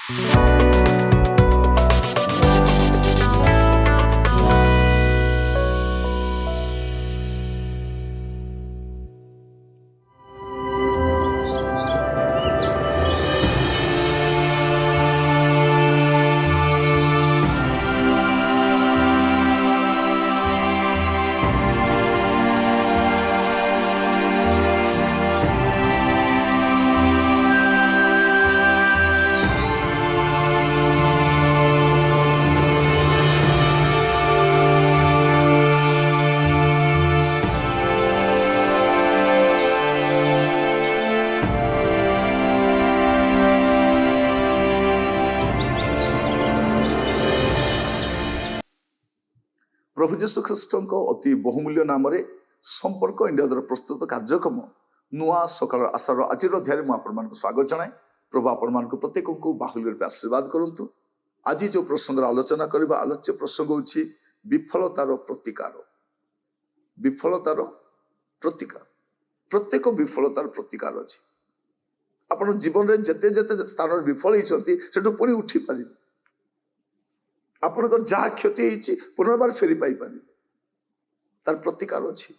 प्रभु जीशु ख्रीष्ट अति बहुमूल्य नाम संपर्क इंडिया द्वारा प्रस्तुत कार्यक्रम नुआ सकाल आशार आज अध्याय मुझे स्वागत जनाए। प्रभु आपण प्रत्येक को बाहुल्य रूप आशीर्वाद करूँ। आज जो प्रसंग आलोचना करबा आलोच्य प्रसंग होछि विफलतार प्रतिकार। विफलतार प्रतिकार, प्रत्येक विफलतार प्रतिकार अछि। आपण जीवन में जेते जेते स्थान विफल होती से पुणी उठी पारे, आपन जहाँ क्षति होती पुनर्बार फेरी पाई पारे, तार प्रतिकार अच्छी।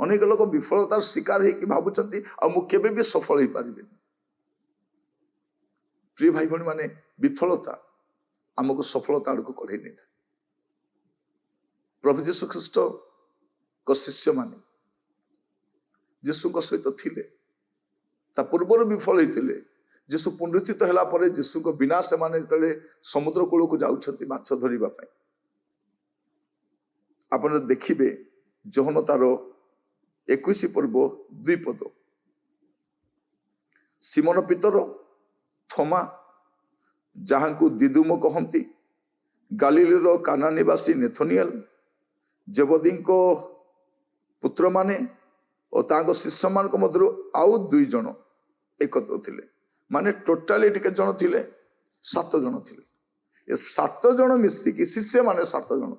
अनेक लोग विफलतार शिकार होगी भावुंट आ मुझे भी सफल हो पारे। प्रिय भाई भाई माने विफलता आमको सफलता आड़ को कढ़े नहीं था। प्रभु जीशु ख्रीष्ट को शिष्य माने जीशु सहित थिले, ता पूर्वर विफल होते जीशु पुनरुत्थित होला परे जीशु को बिना से माने तले समुद्र कूल को जाउछंती माछ धरिबा पई। आपण देखिबे जोहन तार 21 पर्व 2 पद, सिमोन पीतर, थोमा जहाँ को दिदुम कहती, गालिलीर काना निवासी नेथनिएल, जेबदी को पुत्र माने और तांको शिष्य मान मध्य आउ 2 जन एकत्र थिले। माने टोटाली टिके जन थिले 7 जन थिले। ये 7 जन मिसिकी शिष्य माने 7 जन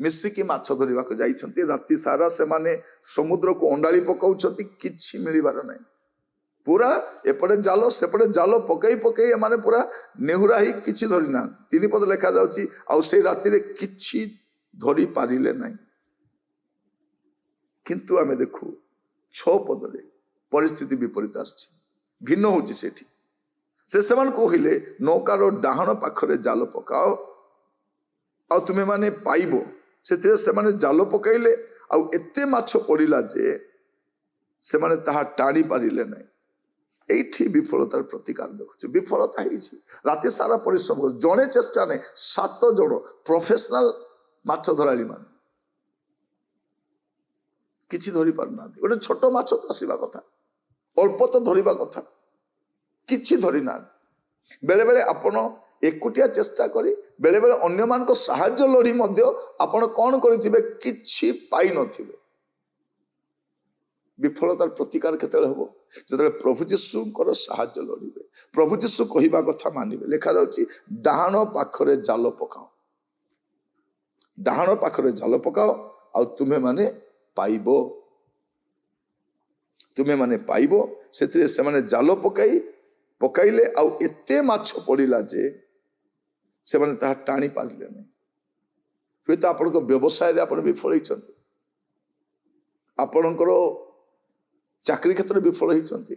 मिसिकी माछ धरिबा को जाइछंती। राति सारा से माने समुद्र को अंडाली पकाउछंती, किछि मिलिबार नै। पूरा एपटे जाल सेपटे जाल पकई पकई माने पूरा नेहुरा ही किछि धरि ना। 3 पद लेखा जाउची आ से राति रे किछि धरि पारिले नै। किंतु आमे देखु 6 पद रे परिस्थिति विपरीत आछि, भिन्न होची सेठी। से समान कहले नौकार डाहण पाखरे जाल पकाओ आ तुमे माने पाइबो। सेथिरे से माने जाल पकाइले आ एते माछ पड़िला जे से माने ताहा टाणी पारिले नै। एठी विफलतार प्रतिकार देखु। विफलता हिची राति सारा परिश्रम कर जणे चेष्टा नै 7 जण प्रोफेशनल माछ धराली माने किछि धरि पारना। गोटे छोट माछ तो आसीबा कथा, अल्प तो धरिबा कथा, किछि धरि ना। बेले बेले आपण एकुटिया चेष्टा करी बेले बेले अन्य मान को सहाय्य लड़ी मध्य आपण कौन करिथिबे किछि पाई नथिबे। विफलतार प्रतिकार केतेले हबो जतले प्रभु जीशुंकर सहाय्य लड़िबे, प्रभु जीशु कहिबा कथा मानिबे। लेखा जाउची डाहाण पाखरे जाल पकाओ, डाहाण पाखरे जाल पकाओ आ तुमे माने पाइबो, तुमे माने पाइबो। सेथिरे से माने जाल पकाइले आ एते माछ पड़िला जे से माने ताहा टाणी पारिले नै। हुए तो आपण व्यवसाय रे आपण विफल होइछंती, आपणकर चाकरी क्षेत्र विफल होइछंती,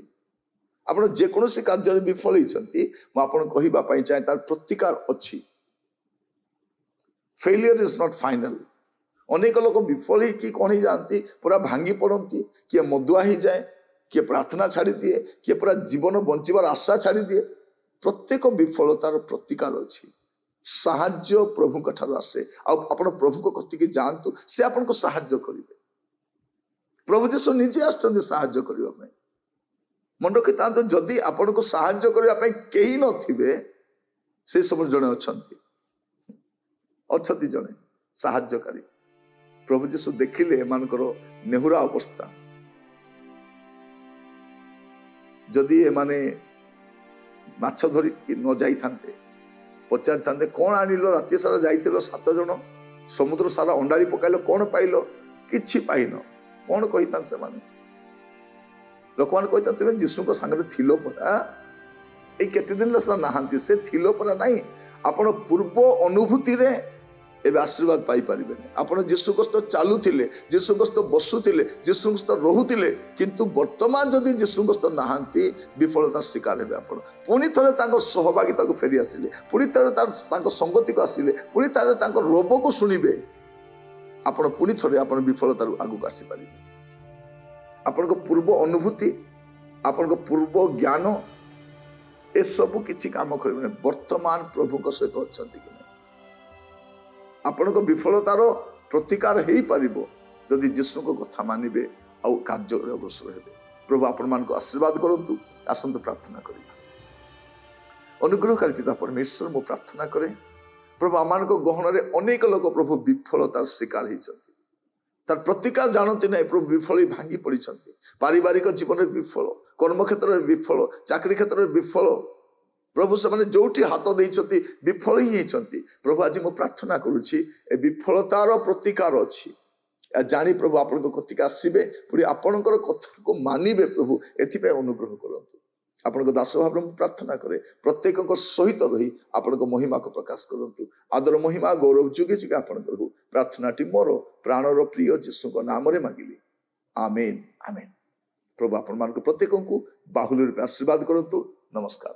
आपण जे कोनोसी कार्य रे विफल होइछंती। म आपण कहिबा पई चाहे तार प्रतिकार अछि। Failure is not final. अनेक लोक विफल ही कि कौन ही जानती पूरा भांगी पड़ती, किए मदुआ ही जाए, किए प्रार्थना छाड़ी दिए, किए पूरा जीवन बंचार आशा छाड़ी दिए। प्रत्येक विफलतार प्रतिकार अच्छी। साहाय्य प्रभु ठार आसे। आप प्रभु कतिके जातु, से आपको साहाय्य करेंगे। प्रभु जीशु निजे आसछन्ति साहाय्य करने। मन रखी था जदि आपण को साहाय्य करने कहीं नथिबे से सब जड़े अच्छा जड़े साहाय्यकारी। प्रभु जीशु देखिले एमानकर नेहुरा अवस्था। जदि एमाने माछ धरी न जाई थांते पचारि थांते कौन आनिलो, राति सारा जाइतिलो 7 जन समुद्र सारा अंडारी पकाइलो कौन पाइलो, किछि पाइन। कौन कही था से माने लोक मान कही तुम जीशु को सांगरे थिलो परा, এই কেতে দিন নাহাନ୍ତି ସେ ଥିଲ ପରା ନାହିଁ ଆପଣ ପୂର୍ବ ଅନୁଭୂତିରେ ଏବେ ଆଶୀର୍ବାଦ ପାଇପାରିବେନି। ଆପଣ ଯୀଶୁଖ୍ରୀଷ୍ଟ ଚାଲୁଥିଲେ, ଯୀଶୁଖ୍ରୀଷ୍ଟ ବସୁଥିଲେ, ଯୀଶୁଖ୍ରୀଷ୍ଟ ରହୁଥିଲେ, କିନ୍ତୁ ବର୍ତ୍ତମାନ ଯଦି ଯୀଶୁଖ୍ରୀଷ୍ଟ ନାହାନ୍ତି ବିଫଳତାର ଶିକାର ହେବେ ଆପଣ। ପୁଣି ଥରେ ତାଙ୍କ ସହଭାଗିତାକୁ ଫେରି ଆସିଲେ, ପୁଣି ଥରେ ତାଙ୍କ ସଙ୍ଗତିକୁ ଆସିଲେ, ପୁଣି ଥରେ ତାଙ୍କ ରୋଗକୁ ଶୁଣିବେ, ଆପଣ ପୁଣି ଥରେ ଆପଣ ବିଫଳତାରୁ ଆଗକୁ ଆସିପାରିବେ। ଆପଣଙ୍କ ପୂର୍ବ ଅନୁଭୂତି, ଆପଣଙ୍କ ପୂର୍ବ ଜ୍ଞାନ ଏସବୁ କିଛି କାମ କରିବେନି। ବର୍ତ୍ତମାନ ପ୍ରଭୁଙ୍କ ସହିତ ଅଛନ୍ତି କି ନାହିଁ? ଆପଣଙ୍କ ବିଫଳତାର ପ୍ରତିକାର ହେଇପାରିବ ଯଦି ଯୀଶୁଙ୍କ କଥା ମାନିବେ ଆଉ କାର୍ଯ୍ୟରେ ଅଗ୍ରସର ହେବେ। ପ୍ରଭୁ ଆପଣମାନଙ୍କୁ ଆଶୀର୍ବାଦ କରନ୍ତୁ। ଆସନ୍ତୁ ପ୍ରାର୍ଥନା କରିବା। ଅନୁଗ୍ରହକାରୀ ପିତା ପରମେଶ୍ୱର, ମୁଁ ପ୍ରାର୍ଥନା କରେ ପ୍ରଭୁ ଆମମାନଙ୍କ ଗହଣରେ ଅନେକ ଲୋକ ପ୍ରଭୁ ବିଫଳତାର ଶିକାର ହେଇଛନ୍ତି। ତାର ପ୍ରତିକାର ଜାଣନ୍ତି ନାହିଁ ପ୍ରଭୁ, ବିଫଳ ଭାଙ୍ଗି ପଡ଼ିଛନ୍ତି। ପାରିବାରିକ ଜୀବନରେ ବିଫଳ, କର୍ମକ୍ଷେତ୍ରରେ ବିଫଳ, ଚାକିରୀ କ୍ଷେତ୍ରରେ ବିଫଳ। ପ୍ରଭୁ ସେମାନେ ଯୋଉଠି ହାତ ଦେଇଛନ୍ତି ବିଫଳ ହିଁ ହେଇଛନ୍ତି। ପ୍ରଭୁ ଆଜି ମୁଁ ପ୍ରାର୍ଥନା କରୁଛି ଏ ବିଫଳତାର ପ୍ରତିକାର ଅଛି। ଜାଣି ପ୍ରଭୁ ଆପଣଙ୍କ କତିକି ଆସିବେ, ପୁଣି ଆପଣଙ୍କର କଥାକୁ ମାନିବେ। ପ୍ରଭୁ ଏଥିପାଇଁ ଅନୁଗ୍ରହ କରନ୍ତୁ। ଆପଣଙ୍କ ଦାସ ଭାବରେ ମୁଁ ପ୍ରାର୍ଥନା କରେ ପ୍ରତ୍ୟେକଙ୍କ ସହିତ ରହି ଆପଣଙ୍କ ମହିମାକୁ ପ୍ରକାଶ କରନ୍ତୁ। ଆଦର ମହିମା ଗୌରବ ଯୁଗେ ଯୁଗେ ଆପଣଙ୍କର ହଉ। ପ୍ରାର୍ଥନାଟି ମୋର ପ୍ରାଣର ପ୍ରିୟ ଯୀଶୁଙ୍କ ନାମରେ ମାଗିଲି, ଆମେନ୍ ଆମେନ୍। ପ୍ରଭୁ ଆପଣମାନଙ୍କୁ ପ୍ରତ୍ୟେକଙ୍କୁ ବାହୁଲ୍ୟ ରୂପେ ଆଶୀର୍ବାଦ କରନ୍ତୁ। ନମସ୍କାର।